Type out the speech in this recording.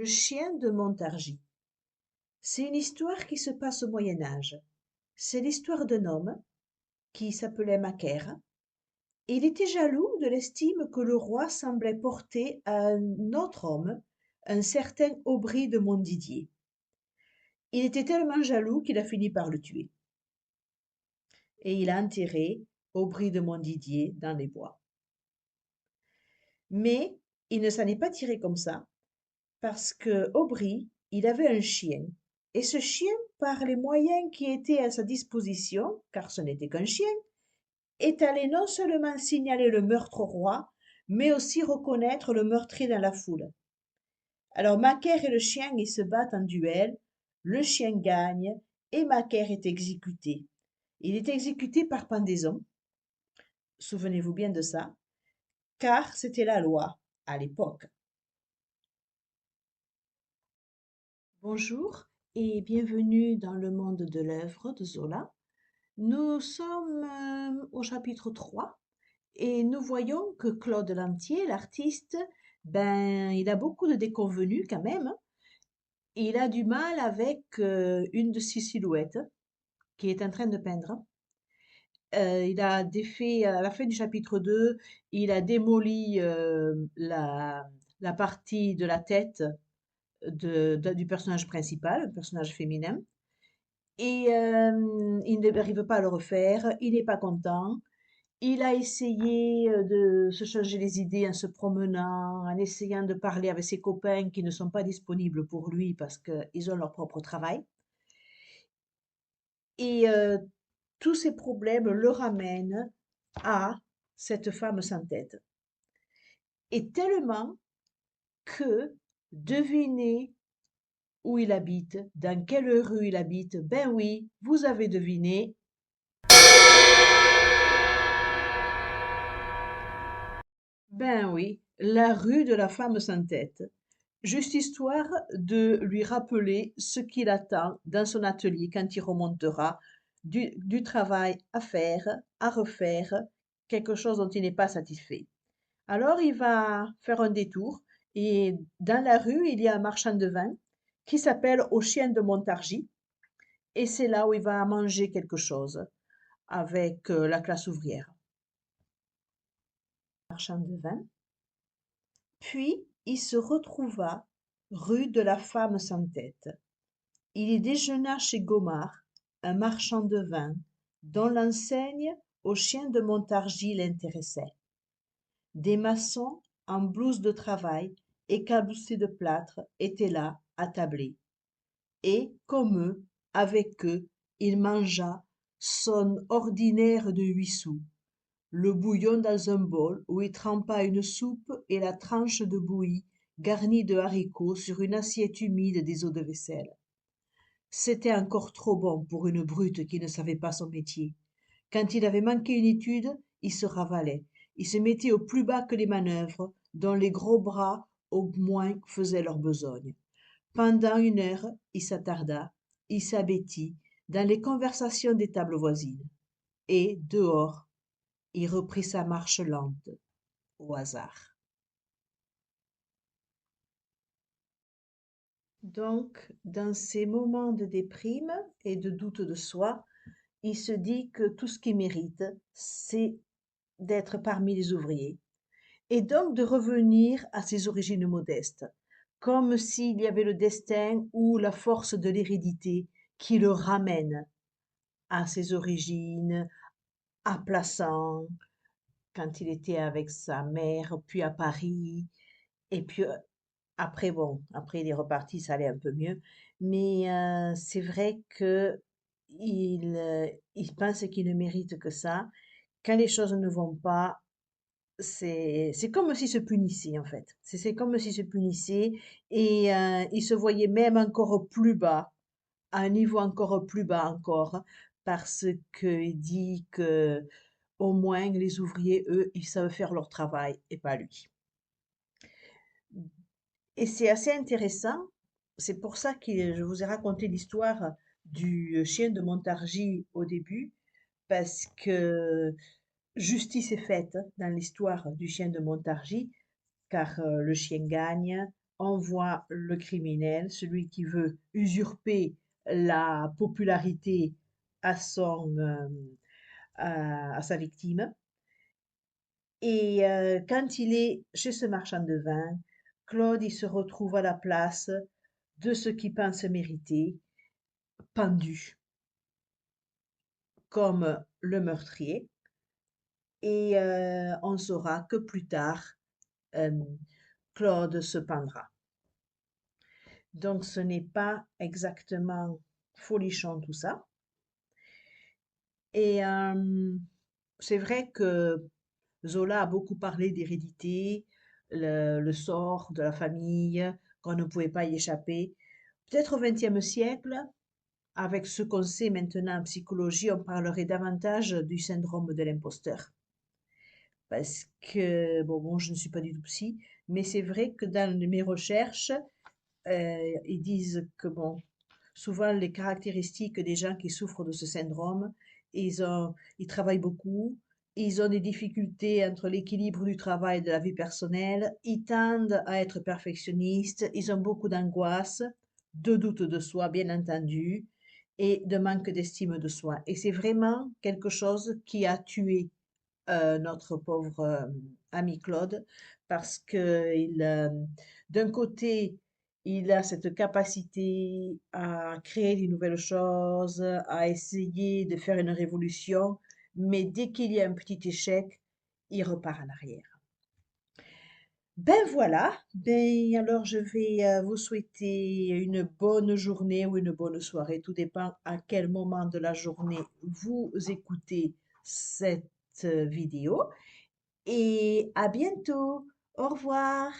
Le chien de Montargis. C'est une histoire qui se passe au Moyen Âge. C'est l'histoire d'un homme qui s'appelait Macaire. Il était jaloux de l'estime que le roi semblait porter à un autre homme, un certain Aubry de Montdidier. Il était tellement jaloux qu'il a fini par le tuer. Et il a enterré Aubry de Montdidier dans les bois. Mais il ne s'en est pas tiré comme ça, parce que Aubry, il avait un chien. Et ce chien, par les moyens qui étaient à sa disposition, car ce n'était qu'un chien, est allé non seulement signaler le meurtre au roi, mais aussi reconnaître le meurtrier dans la foule. Alors Macaire et le chien, ils se battent en duel, le chien gagne et Macaire est exécuté. Il est exécuté par pendaison, souvenez-vous bien de ça, car c'était la loi à l'époque. Bonjour et bienvenue dans le monde de l'œuvre de Zola. Nous sommes au chapitre 3 et nous voyons que Claude Lantier, l'artiste, il a beaucoup de déconvenues quand même, hein. Il a du mal avec une de ses silhouettes qu'il est en train de peindre. Il a défait, à la fin du chapitre 2, il a démoli la partie de la tête du personnage principal, un personnage féminin. Et il n'arrive pas à le refaire, il n'est pas content. Il a essayé de se changer les idées en se promenant, en essayant de parler avec ses copains qui ne sont pas disponibles pour lui parce qu'ils ont leur propre travail. Et tous ces problèmes le ramènent à cette femme sans tête. Et tellement que devinez où il habite, dans quelle rue il habite. Ben oui, vous avez deviné. Ben oui, la rue de la femme sans tête. Juste histoire de lui rappeler ce qu'il attend dans son atelier quand il remontera du travail à faire, à refaire, quelque chose dont il n'est pas satisfait. Alors il va faire un détour et dans la rue, il y a un marchand de vin qui s'appelle Au Chien de Montargis et c'est là où il va manger quelque chose avec la classe ouvrière. Marchand de vin. Puis il se retrouva rue de la Femme sans tête. Il y déjeuna chez Gomard, un marchand de vin, dont l'enseigne Au Chien de Montargis l'intéressait. Des maçons en blouse de travail, éclaboussés de plâtre, étaient là, attablés. Et, comme eux, avec eux, il mangea son ordinaire de 8 sous, le bouillon dans un bol où il trempa une soupe et la tranche de bouillie garnie de haricots sur une assiette humide des eaux de vaisselle. C'était encore trop bon pour une brute qui ne savait pas son métier. Quand il avait manqué une étude, il se ravalait. Il se mettait au plus bas que les manœuvres, dont les gros bras au moins faisaient leur besogne. Pendant 1 heure, il s'attarda, il s'abêtit dans les conversations des tables voisines. Et, dehors, il reprit sa marche lente, au hasard. Donc, dans ces moments de déprime et de doute de soi, il se dit que tout ce qu'il mérite, c'est d'être parmi les ouvriers, et donc de revenir à ses origines modestes, comme s'il y avait le destin ou la force de l'hérédité qui le ramène à ses origines, à Plassans, quand il était avec sa mère, puis à Paris, et puis après, bon, après il est reparti, ça allait un peu mieux, mais c'est vrai que il pense qu'il ne mérite que ça. Quand les choses ne vont pas, c'est comme s'il se punissait en fait. C'est comme s'il se punissait et il se voyait même encore plus bas, à un niveau encore plus bas encore, parce qu'il dit que au moins les ouvriers, eux, ils savent faire leur travail et pas lui. Et c'est assez intéressant. C'est pour ça que je vous ai raconté l'histoire du chien de Montargis au début, parce que justice est faite dans l'histoire du chien de Montargis, car le chien gagne, on voit le criminel, celui qui veut usurper la popularité à à sa victime. Et quand il est chez ce marchand de vin, Claude, il se retrouve à la place de ce qu'il pense mériter, pendu comme le meurtrier. Et on saura que plus tard, euh, Claude se pendra. Donc ce n'est pas exactement folichon tout ça. Et c'est vrai que Zola a beaucoup parlé d'hérédité, le sort de la famille, qu'on ne pouvait pas y échapper. Peut-être au XXe siècle, avec ce qu'on sait maintenant en psychologie, on parlerait davantage du syndrome de l'imposteur. Parce que, bon, je ne suis pas du tout psy, mais c'est vrai que dans mes recherches, ils disent que, bon, souvent les caractéristiques des gens qui souffrent de ce syndrome, ils travaillent beaucoup, ils ont des difficultés entre l'équilibre du travail et de la vie personnelle, ils tendent à être perfectionnistes, ils ont beaucoup d'angoisse, de doute de soi, bien entendu, et de manque d'estime de soi. Et c'est vraiment quelque chose qui a tué notre pauvre ami Claude, parce que d'un côté, il a cette capacité à créer de nouvelles choses, à essayer de faire une révolution, mais dès qu'il y a un petit échec, il repart en arrière. Ben voilà, ben alors je vais vous souhaiter une bonne journée ou une bonne soirée, tout dépend à quel moment de la journée vous écoutez cette vidéo et à bientôt. Au revoir.